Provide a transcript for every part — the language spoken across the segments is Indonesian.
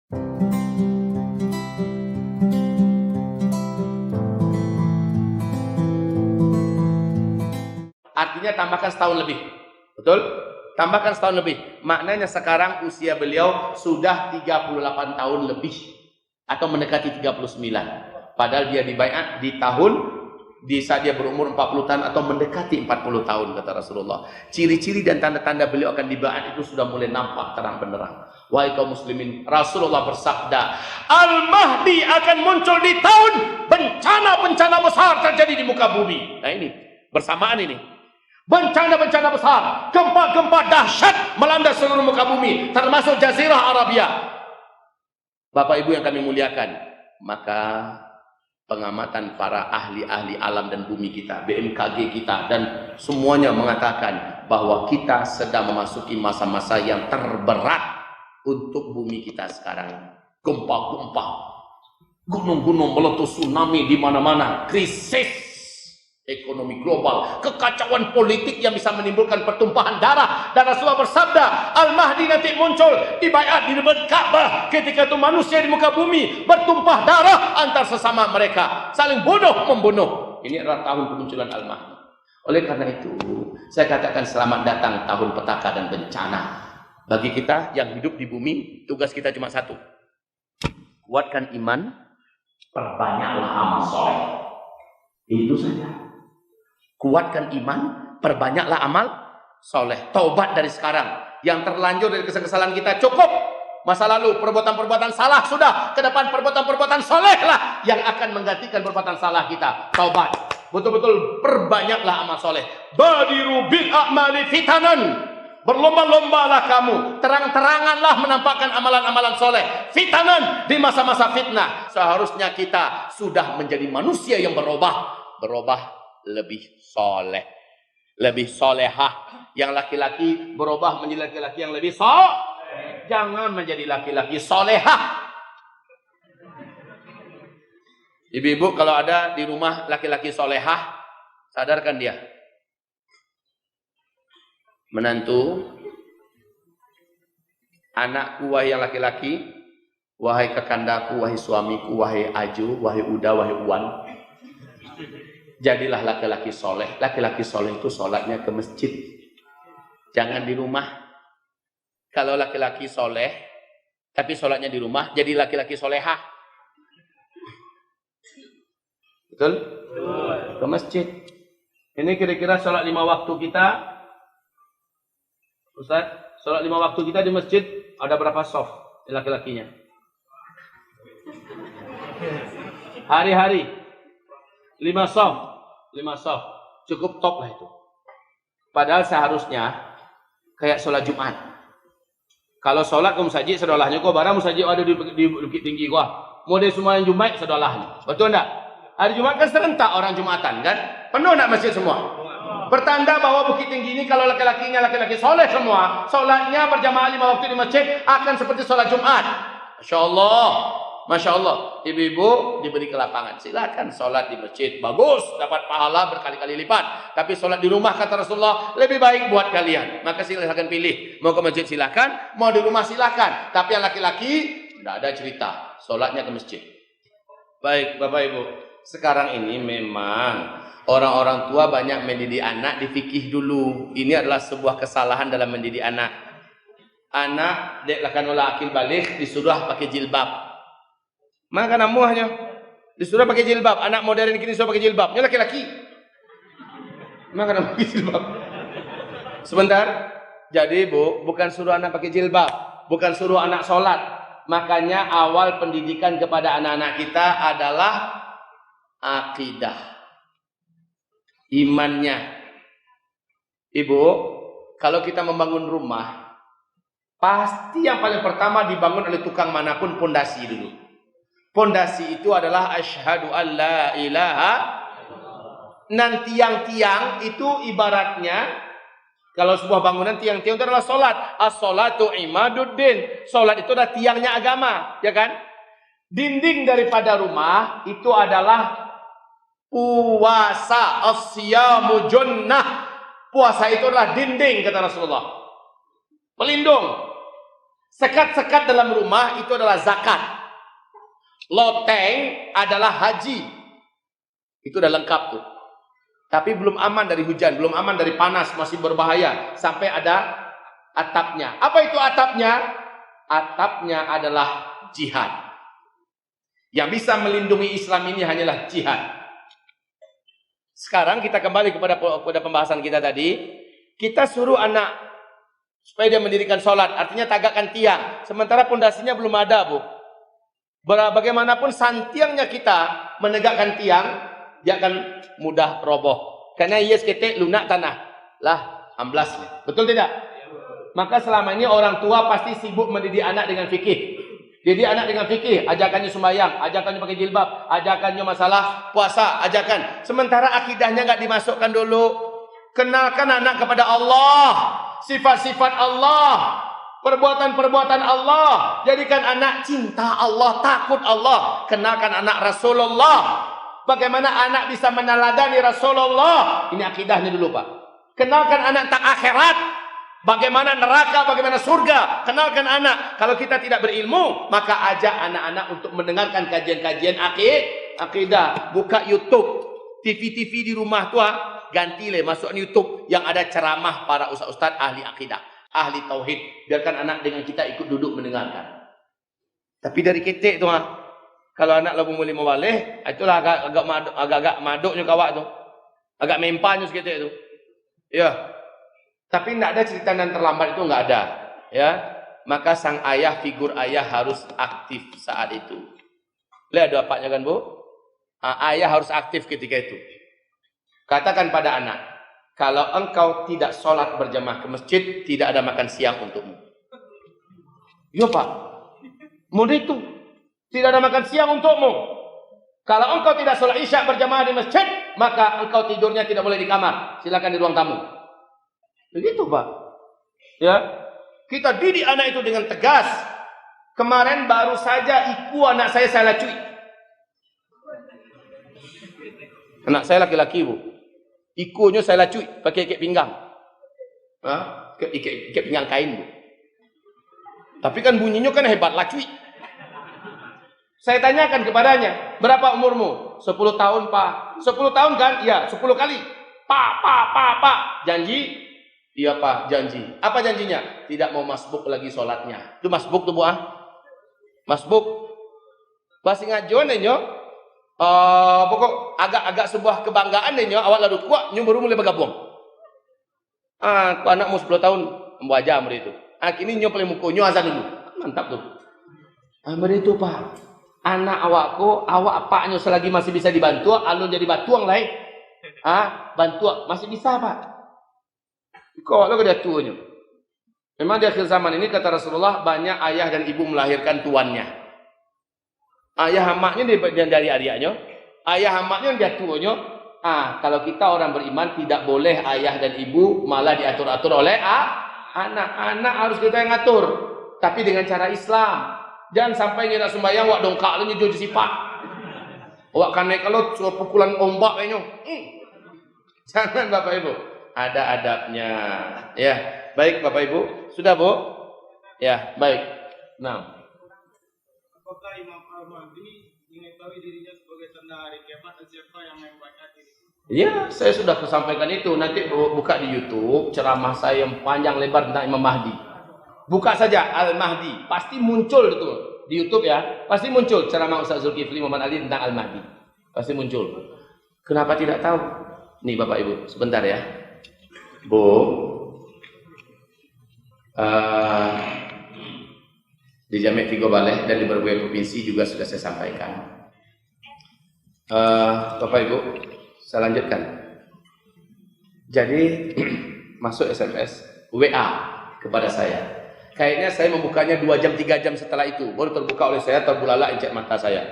Artinya tambahkan setahun lebih. Betul? Tambahkan setahun lebih. Maknanya sekarang usia beliau sudah 38 tahun lebih. Atau mendekati 39. Padahal dia dibaiat di saat dia berumur 40 tahun atau mendekati 40 tahun, kata Rasulullah. Ciri-ciri dan tanda-tanda beliau akan dibaiat itu sudah mulai nampak terang benderang. Wahai kaum muslimin, Rasulullah bersabda, Al-Mahdi akan muncul di tahun bencana-bencana besar terjadi di muka bumi. Nah ini, bersamaan ini. Bencana-bencana besar, gempa-gempa dahsyat melanda seluruh muka bumi, termasuk Jazirah Arabia. Bapak Ibu yang kami muliakan, maka pengamatan para ahli-ahli alam dan bumi kita, BMKG kita, dan semuanya mengatakan bahwa kita sedang memasuki masa-masa yang terberat untuk bumi kita sekarang. Gempa-gempa, gunung-gunung meletus, tsunami di mana-mana, krisis ekonomi global, kekacauan politik yang bisa menimbulkan pertumpahan darah. Dan Rasulullah bersabda, Al-Mahdi nanti muncul di baiat di depan Ka'bah. Ketika itu manusia di muka bumi bertumpah darah antar sesama mereka, saling bunuh-membunuh. Ini adalah tahun kemunculan Al-Mahdi. Oleh karena itu, saya katakan selamat datang tahun petaka dan bencana. Bagi kita yang hidup di bumi, tugas kita cuma satu. Kuatkan iman, perbanyaklah amal soleh. Itu saja. Kuatkan iman, perbanyaklah amal soleh. Taubat dari sekarang. Yang terlanjur dari kesalahan kita cukup. Masa lalu perbuatan-perbuatan salah sudah. Ke depan perbuatan-perbuatan soleh lah yang akan menggantikan perbuatan salah kita. Taubat. Betul-betul perbanyaklah amal soleh. Badiru bil a'mali fitanan. Berlomba-lombalah kamu, terang-teranganlah menampakkan amalan-amalan soleh. Fitanan di masa-masa fitnah. Seharusnya kita sudah menjadi manusia yang berubah lebih soleh, lebih solehah. Yang laki-laki berubah menjadi laki-laki yang lebih soleh. Jangan menjadi laki-laki solehah. Ibu-ibu kalau ada di rumah laki-laki solehah, sadarkan dia. Menantu, anakku wahai yang laki-laki, wahai kekandaku, wahai suamiku, wahai aju, wahai uda, wahai uwan. Jadilah laki-laki soleh. Laki-laki soleh itu sholatnya ke masjid, jangan di rumah. Kalau laki-laki soleh tapi sholatnya di rumah, jadi laki-laki solehah. Betul? Ke masjid. Ini kira-kira sholat 5 waktu kita, Ustaz, sholat 5 waktu kita di masjid ada berapa soft laki-lakinya? Hari-hari 5 soft. Cukup top lah itu. Padahal seharusnya kayak sholat Jumat. Kalau sholat kau musajid sedolahnya kau barang musajid ada di Bukit Tinggi kau. Model semua yang Jumat sedolahnya. Betul enggak? Hari Jumat kan serentak orang Jumatan kan? Penuh nak masjid semua. Bertanda bahwa Bukit Tinggi ini kalau laki-lakinya laki-laki soleh semua, sholatnya berjamaah 5 waktu di masjid akan seperti sholat Jumat. Masya Allah. Masya Allah, ibu-ibu diberi kelapangan. Silakan sholat di masjid, bagus, dapat pahala berkali-kali lipat. Tapi sholat di rumah kata Rasulullah lebih baik buat kalian. Maka silakan pilih. Mau ke masjid silakan, mau di rumah silakan. Tapi yang laki-laki tidak ada cerita, sholatnya ke masjid. Baik, Bapak Ibu. Sekarang ini memang orang-orang tua banyak mendidik anak di fikih dulu. Ini adalah sebuah kesalahan dalam mendidik anak. Anak dilakukan oleh akil balik disuruh pakai jilbab. Maka namuhnya disuruh pakai jilbab. Anak modern kini disuruh pakai jilbabnya laki-laki. Maka namuh pakai jilbab. Sebentar. Jadi bukan suruh anak pakai jilbab, bukan suruh anak sholat. Makanya awal pendidikan kepada anak-anak kita adalah akidah, imannya. Ibu, kalau kita membangun rumah, pasti yang paling pertama dibangun oleh tukang manapun pondasi dulu. Pondasi itu adalah asyhadu an la ilaha. Nanti tiang-tiang itu ibaratnya, kalau sebuah bangunan tiang-tiang itu adalah solat. As-solatu imaduddin. Solat itu adalah tiangnya agama, ya kan? Dinding daripada rumah itu adalah puasa. As-siyamu junnah. Puasa itu adalah dinding kata Rasulullah, pelindung. Sekat-sekat dalam rumah itu adalah zakat. Loteng adalah haji. Itu udah lengkap tuh. Tapi belum aman dari hujan, belum aman dari panas, masih berbahaya. Sampai ada atapnya. Apa itu atapnya? Atapnya adalah jihad. Yang bisa melindungi Islam ini hanyalah jihad. Sekarang kita kembali kepada pembahasan kita tadi. Kita suruh anak supaya dia mendirikan sholat. Artinya tagakkan tiang. Sementara pondasinya belum ada, Bu. Bagaimanapun santiangnya kita menegakkan tiang, dia akan mudah roboh. Karena ia seketik lunak tanah. Lah, amblasnya. Betul tidak? Maka selama ini orang tua pasti sibuk mendidik anak dengan fikih. Didik anak dengan fikih, ajakannya sembahyang, ajakannya pakai jilbab, ajakannya masalah puasa, ajakan. Sementara akidahnya enggak dimasukkan dulu. Kenalkan anak kepada Allah, sifat-sifat Allah, perbuatan-perbuatan Allah. Jadikan anak cinta Allah, takut Allah. Kenalkan anak Rasulullah. Bagaimana anak bisa meneladani Rasulullah? Ini akidahnya dulu, Pak. Kenalkan anak tak akhirat. Bagaimana neraka, bagaimana surga. Kenalkan anak. Kalau kita tidak berilmu, maka ajak anak-anak untuk mendengarkan kajian-kajian akidah. Buka YouTube. TV-TV di rumah tua, ganti le, masuk YouTube yang ada ceramah para ustaz-ustaz ahli akidah, ahli tauhid. Biarkan anak dengan kita ikut duduk mendengarkan. Tapi dari ketik tu kalau anak lagu mulai mewalih, itulah agak maduknya kawak tu. Agak mempanya seketik tu. Ya. Tapi tidak ada cerita yang terlambat itu, enggak ada. Ya. Maka sang ayah, figur ayah harus aktif saat itu. Lihat bapaknya kan, Bu? Ayah harus aktif ketika itu. Katakan pada anak, kalau engkau tidak sholat berjamaah ke masjid, tidak ada makan siang untukmu. Ya, Pak. Mudah itu. Tidak ada makan siang untukmu. Kalau engkau tidak sholat isya berjamaah di masjid, maka engkau tidurnya tidak boleh di kamar. Silakan di ruang tamu. Begitu, Pak. Ya. Kita didik anak itu dengan tegas. Kemarin baru saja iku anak saya lacui. Anak saya laki-laki, Bu. Ikunya saya lacui pakai ikat pinggang. Ikat pinggang kain, Bu. Tapi kan bunyinya kan hebat, lacui. Saya tanyakan kepadanya, berapa umurmu? 10 tahun, Pak. 10 tahun kan? Iya, 10 kali. Pak. Janji? Iya, Pak, janji. Apa janjinya? Tidak mau masbuk lagi sholatnya. Itu masbuk tuh, Bu. Masbuk. Pasti ngajuan nyo. Pokok agak-agak sebuah kebanggaan nyo. Awak lalu kuat, nyo baru mulai bergabung. Anakmu 10 tahun, membaca mereka itu. Kini nyo paling muka, nyo azan dulu. Mantap tuh. Mereka itu, Pak. Anak awakku, awak paknya selagi masih bisa dibantu, alun jadi batuang lah. Bantu masih bisa, Pak. Kok lo dia tuanya. Memang di akhir zaman ini kata Rasulullah banyak ayah dan ibu melahirkan tuannya. Ayah hamaknya dari adik-adiknya, ayah hamaknya dia tuanya. Kalau kita orang beriman tidak boleh ayah dan ibu malah diatur-atur oleh anak-anak, harus kita yang ngatur. Tapi dengan cara Islam. Jangan sampai ngira sembahyang wak dongkak lu nyuju sifat. Wak kan naik kalau suruh pukulan ombak kayaknya. Jangan, Bapak Ibu. Ada adabnya. Ya, baik Bapak Ibu. Sudah, Bu? Ya, baik. Nah. Apakah Imam Al-Mahdi mengetahui dirinya sebagai tanda hari kiamat dan siapa yang membuatnya diri? Ya, saya sudah sampaikan itu. Nanti buka di YouTube ceramah saya yang panjang lebar tentang Imam Mahdi. Buka saja Al-Mahdi, pasti muncul itu di YouTube ya. Pasti muncul ceramah Ustaz Zulkifli Muhammad Ali tentang Al-Mahdi. Pasti muncul. Kenapa tidak tahu? Nih Bapak Ibu, sebentar ya. Bu. Di Jamek Vigo Baleh dan di berbagai provinsi juga sudah saya sampaikan. Bapak Ibu, saya lanjutkan. Jadi masuk SMS WA kepada saya. Kayaknya saya membukanya 2 jam 3 jam setelah itu baru terbuka oleh saya, terbulala encet mata saya.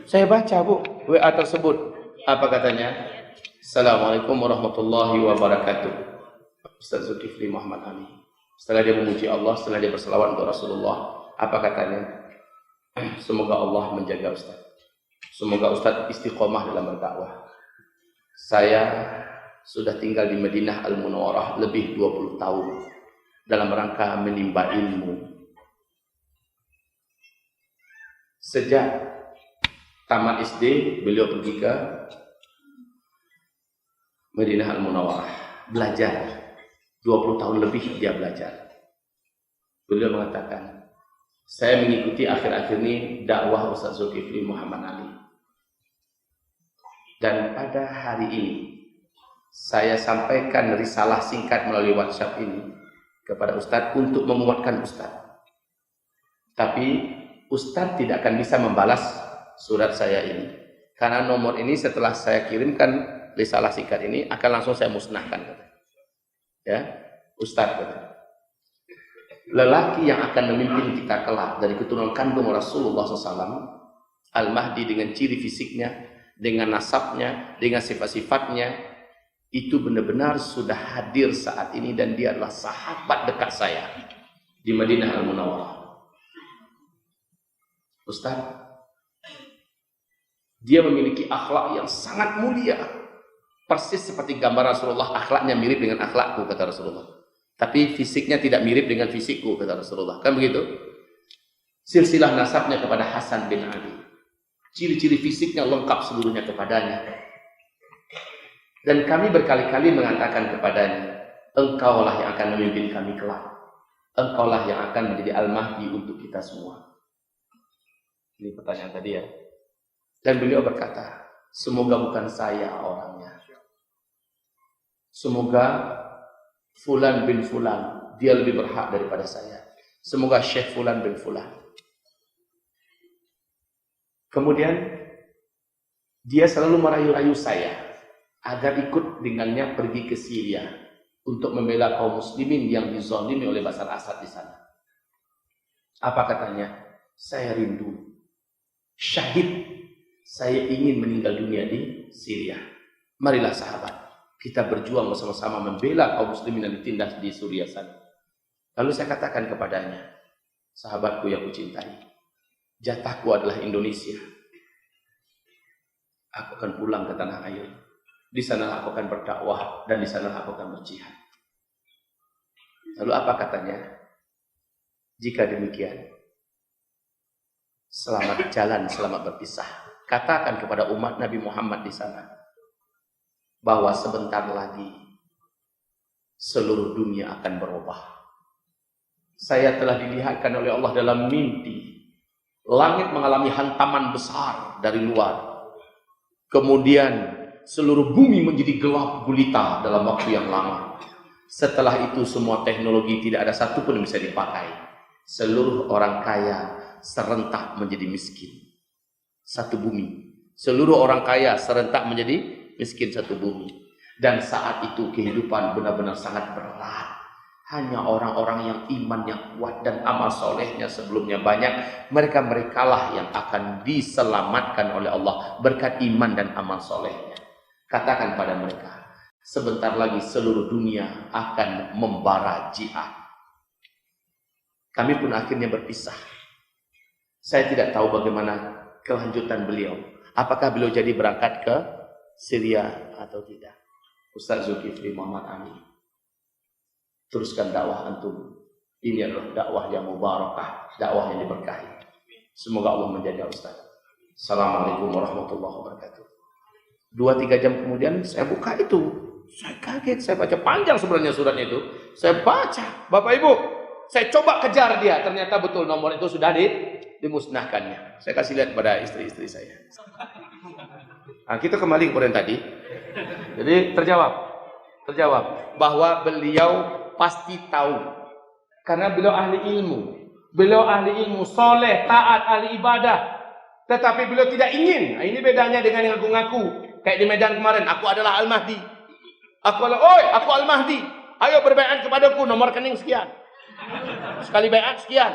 Saya baca, Bu, WA tersebut. Apa katanya? Assalamualaikum warahmatullahi wabarakatuh. Ustaz Zulkifli Muhammad Ali. Setelah dia memuji Allah, setelah dia berselawat untuk Rasulullah, apa katanya? Semoga Allah menjaga Ustaz. Semoga Ustaz istiqomah dalam berdakwah. Saya sudah tinggal di Madinah Al-Munawwarah lebih 20 tahun. dalam rangka menimba ilmu. Sejak tamat SD, beliau pergi ke Madinah Al-Munawwarah, belajar. 20 tahun lebih dia belajar. Beliau mengatakan, saya mengikuti akhir-akhir ini dakwah Ustaz Zulkifli Muhammad Ali. Dan pada hari ini, saya sampaikan risalah singkat melalui WhatsApp ini kepada Ustaz untuk menguatkan Ustaz. Tapi Ustaz tidak akan bisa membalas surat saya ini. Karena nomor ini setelah saya kirimkan risalah singkat ini akan langsung saya musnahkan. Ya, Ustaz kata. Lelaki yang akan memimpin kita kelak dari keturunan kandung Rasulullah SAW, Al-Mahdi dengan ciri fisiknya, dengan nasabnya, dengan sifat-sifatnya, itu benar-benar sudah hadir saat ini dan dia adalah sahabat dekat saya di Madinah Al-Munawwarah. Ustaz, dia memiliki akhlak yang sangat mulia, persis seperti gambar Rasulullah. Akhlaknya mirip dengan akhlakku, kata Rasulullah, tapi fisiknya tidak mirip dengan fisikku, kata Rasulullah. Kan begitu? Silsilah nasabnya kepada Hasan bin Ali, ciri-ciri fisiknya lengkap seluruhnya kepadanya. Dan kami berkali-kali mengatakan kepadanya, engkaulah yang akan memimpin kami kelak, engkaulah yang akan menjadi Al-Mahdi untuk kita semua. Ini pertanyaan tadi ya. Dan beliau berkata, semoga bukan saya orangnya, semoga Fulan bin Fulan, dia lebih berhak daripada saya. Semoga Syekh Fulan bin Fulan. Kemudian dia selalu merayu-rayu saya agar ikut dengannya pergi ke Syria untuk membela kaum muslimin yang dizalimi oleh Bashar Assad di sana. Apa katanya? Saya rindu syahid, saya ingin meninggal dunia di Syria. Marilah sahabat, kita berjuang bersama-sama membela kaum muslimin yang ditindas di Suriah sana. Lalu saya katakan kepadanya, sahabatku yang kucintai, jatahku adalah Indonesia. Aku akan pulang ke tanah air. Di sana aku akan berdakwah dan di sana aku akan berjihad. Lalu apa katanya? Jika demikian, selamat jalan, selamat berpisah. Katakan kepada umat Nabi Muhammad di sana bahwa sebentar lagi seluruh dunia akan berubah. Saya telah dilihatkan oleh Allah dalam mimpi, langit mengalami hantaman besar dari luar. Kemudian seluruh bumi menjadi gelap gulita dalam waktu yang lama. Setelah itu semua teknologi tidak ada satupun yang bisa dipakai. Seluruh orang kaya serentak menjadi miskin. Satu bumi. Seluruh orang kaya serentak menjadi miskin satu bumi. Dan saat itu kehidupan benar-benar sangat berat. Hanya orang-orang yang imannya kuat dan amal solehnya sebelumnya banyak, mereka-merekalah yang akan diselamatkan oleh Allah berkat iman dan amal solehnya. Katakan pada mereka, sebentar lagi seluruh dunia akan membara jihad. Kami pun akhirnya berpisah. Saya tidak tahu bagaimana kelanjutan beliau. Apakah beliau jadi berangkat ke Syria atau tidak? Ustaz Zulkifli Muhammad Ali, teruskan dakwah antum. Ini adalah dakwah yang mubarakah, dakwah yang diberkahi. Semoga Allah menjaga Ustaz. Assalamualaikum warahmatullahi wabarakatuh. 2-3 jam kemudian saya buka itu. Saya kaget, saya baca panjang sebenarnya suratnya itu. Saya baca, Bapak Ibu, saya coba kejar dia. Ternyata betul nomor itu sudah dimusnahkannya. Saya kasih lihat pada istri-istri saya. Nah, kita kembali kepada yang tadi. Jadi terjawab bahwa beliau pasti tahu, karena beliau ahli ilmu. Beliau ahli ilmu, soleh, taat, ahli ibadah. Tetapi beliau tidak ingin. Nah, ini bedanya dengan yang ngaku-ngaku. Kayak di Medan kemarin, aku adalah Al-Mahdi. Aku Al-Mahdi. Ayo berbaiat kepadaku, nomor rekening sekian. Sekali baiat sekian.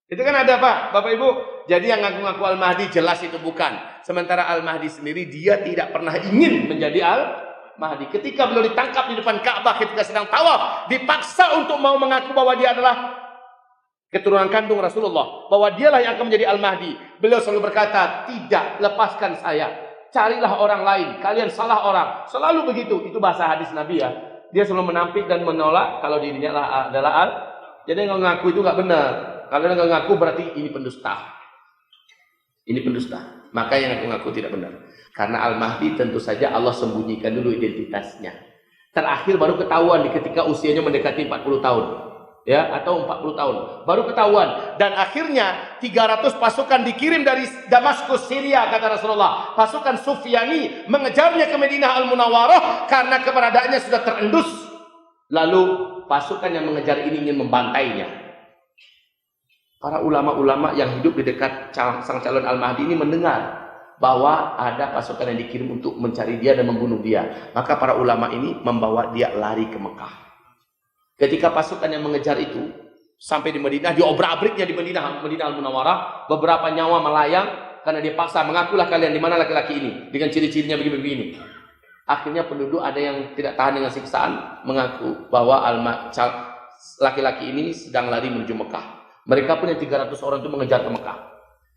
Itu kan ada Pak, Bapak Ibu. Jadi yang ngaku-ngaku Al-Mahdi jelas itu bukan. Sementara Al-Mahdi sendiri dia tidak pernah ingin menjadi Al-Mahdi. Ketika beliau ditangkap di depan Ka'bah ketika sedang tawaf, dipaksa untuk mau mengaku bahwa dia adalah keturunan kandung Rasulullah, bahwa dialah yang akan menjadi Al-Mahdi. Beliau selalu berkata, tidak, lepaskan saya. Carilah orang lain, kalian salah orang. Selalu begitu, itu bahasa hadis Nabi ya. Dia selalu menampik dan menolak kalau dirinya adalah jadi yang ngaku itu nggak benar. Kalau yang ngaku berarti ini pendusta. Ini pendusta. Maka yang ngaku tidak benar. Karena Al-Mahdi tentu saja Allah sembunyikan dulu identitasnya. Terakhir baru ketahuan ketika usianya mendekati 40 tahun. Ya, atau 40 tahun. Baru ketahuan. Dan akhirnya 300 pasukan dikirim dari Damaskus, Syria, kata Rasulullah. Pasukan Sufyani mengejarnya ke Madinah Al-Munawwarah karena keberadaannya sudah terendus. Lalu pasukan yang mengejar ini ingin membantainya. Para ulama-ulama yang hidup di dekat sang calon Al-Mahdi ini mendengar bahwa ada pasukan yang dikirim untuk mencari dia dan membunuh dia. Maka para ulama ini membawa dia lari ke Mekah. Ketika pasukan yang mengejar itu sampai di Madinah, diobrak-abriknya di Madinah Al-Munawwarah, beberapa nyawa melayang karena dia paksa, mengakulah kalian di mana laki-laki ini dengan ciri-cirinya begini-begini. Akhirnya penduduk ada yang tidak tahan dengan siksaan, mengaku bahwa laki-laki ini sedang lari menuju Mekah. Mereka pun yang 300 orang itu mengejar ke Mekah.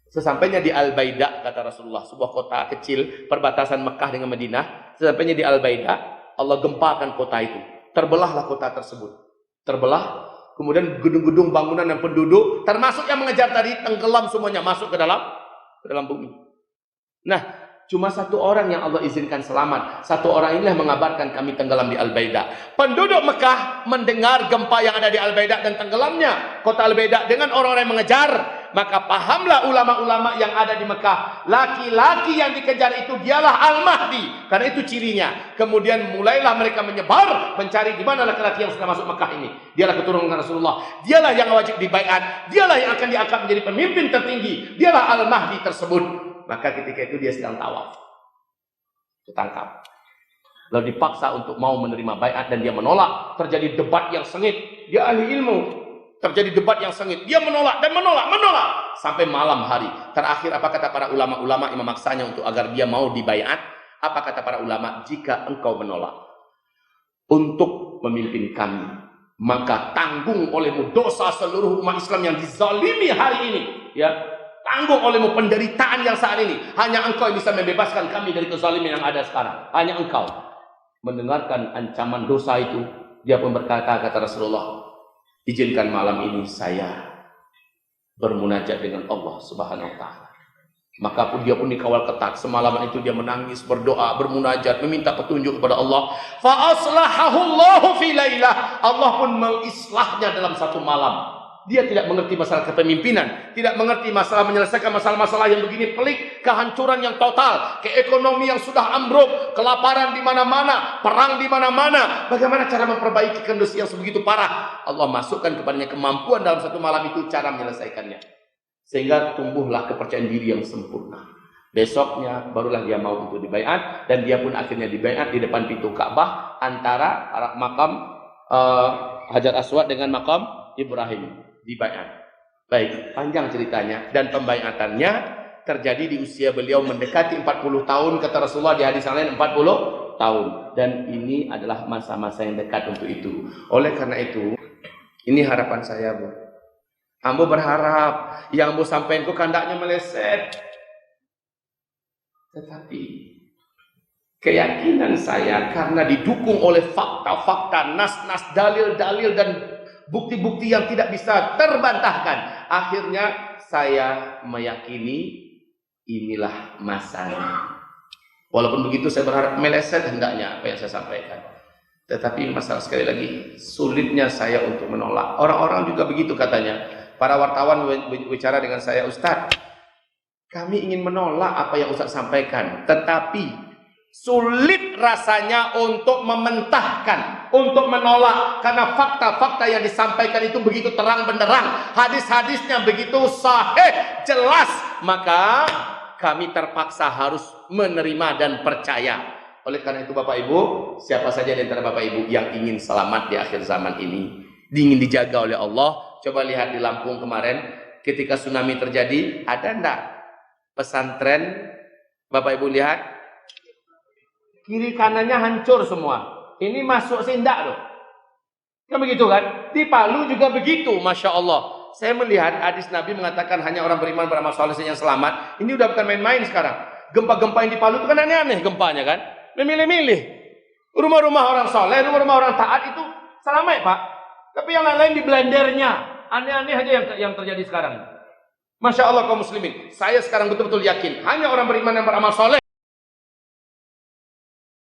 Sesampainya di Al-Baidah, kata Rasulullah, sebuah kota kecil perbatasan Mekah dengan Madinah. Sesampainya di Al-Baidah, Allah gempakan kota itu. Terbelahlah kota tersebut. Terbelah, kemudian gedung-gedung bangunan dan penduduk, termasuk yang mengejar tadi, tenggelam semuanya, masuk ke dalam bumi. Nah, cuma satu orang yang Allah izinkan selamat. Satu orang inilah mengabarkan kami tenggelam di Al-Baidah. Penduduk Mekah mendengar gempa yang ada di Al-Baidah dan tenggelamnya kota Al-Baidah dengan orang-orang yang mengejar. Maka pahamlah ulama-ulama yang ada di Mekah, laki-laki yang dikejar itu dialah Al-Mahdi, karena itu cirinya. Kemudian mulailah mereka menyebar mencari di mana laki-laki yang sudah masuk Mekah ini. Dialah keturunan Rasulullah, dialah yang wajib dibaiat, dialah yang akan diangkat menjadi pemimpin tertinggi, dialah Al-Mahdi tersebut. Maka ketika itu dia sedang tawaf, ditangkap, lalu dipaksa untuk mau menerima baiat dan dia menolak. Terjadi debat yang sengit, dia ahli ilmu. Terjadi debat yang sengit, dia menolak dan menolak sampai malam hari. Terakhir apa kata para ulama-ulama yang memaksanya untuk agar dia mau dibaiat? Apa kata para ulama? Jika engkau menolak untuk memimpin kami, maka tanggung olehmu dosa seluruh umat Islam yang dizalimi hari ini. Ya, tanggung olehmu penderitaan yang saat ini. Hanya engkau yang bisa membebaskan kami dari kezaliman yang ada sekarang. Hanya engkau. Mendengarkan ancaman dosa itu, dia pun berkata, kata Rasulullah, izinkan malam ini saya bermunajat dengan Allah Subhanahu wa taala. Maka pun dia pun dikawal ketat. Semalaman itu dia menangis, berdoa, bermunajat, meminta petunjuk kepada Allah. Fa aslahahu Allahu fi lailah. Allah pun mengislahnya dalam satu malam. Dia tidak mengerti masalah kepemimpinan, tidak mengerti masalah menyelesaikan masalah-masalah yang begini pelik, kehancuran yang total, keekonomi yang sudah ambruk, kelaparan di mana-mana, perang di mana-mana. Bagaimana cara memperbaiki kondisi yang sebegitu parah? Allah masukkan kepadanya kemampuan dalam satu malam itu cara menyelesaikannya. Sehingga tumbuhlah kepercayaan diri yang sempurna. Besoknya barulah dia mau untuk dibaiat, dan dia pun akhirnya dibaiat di depan pintu Ka'bah antara makam Hajar Aswad dengan makam Ibrahim. Dibaiat. Baik, panjang ceritanya dan pembaiatannya terjadi di usia beliau mendekati 40 tahun, kata Rasulullah di hadis lain 40 tahun, dan ini adalah masa-masa yang dekat untuk itu. Oleh karena itu, ini harapan saya, Bu. Ambo berharap yang Ambo sampaikan kandaknya meleset. Tetapi keyakinan saya karena didukung oleh fakta-fakta, nas-nas, dalil-dalil dan bukti-bukti yang tidak bisa terbantahkan, akhirnya saya meyakini inilah masanya. Walaupun begitu saya berharap meleset hendaknya apa yang saya sampaikan. Tetapi masalah sekali lagi sulitnya saya untuk menolak. Orang-orang juga begitu katanya. Para wartawan bicara dengan saya, Ustaz, kami ingin menolak apa yang Ustaz sampaikan, tetapi sulit rasanya untuk mementahkan, untuk menolak, karena fakta-fakta yang disampaikan itu begitu terang benderang, hadis-hadisnya begitu sahih, jelas, maka kami terpaksa harus menerima dan percaya. Oleh karena itu Bapak Ibu, siapa saja di antara Bapak Ibu yang ingin selamat di akhir zaman ini, ingin dijaga oleh Allah, coba lihat di Lampung kemarin ketika tsunami terjadi, ada enggak pesantren? Bapak Ibu lihat, kiri kanannya hancur semua. Ini masuk sindak loh. Kan begitu kan? Di Palu juga begitu, Masya Allah. Saya melihat hadis Nabi mengatakan hanya orang beriman beramal saleh yang selamat. Ini udah bukan main-main sekarang. Gempa-gempa yang di Palu itu kan aneh-aneh gempanya kan. Memilih-milih. Rumah-rumah orang soleh, rumah-rumah orang taat itu selamai, Pak. Tapi yang lain-lain di blendernya. Aneh-aneh aja yang terjadi sekarang. Masya Allah kaum muslimin. Saya sekarang betul-betul yakin. Hanya orang beriman yang beramal soleh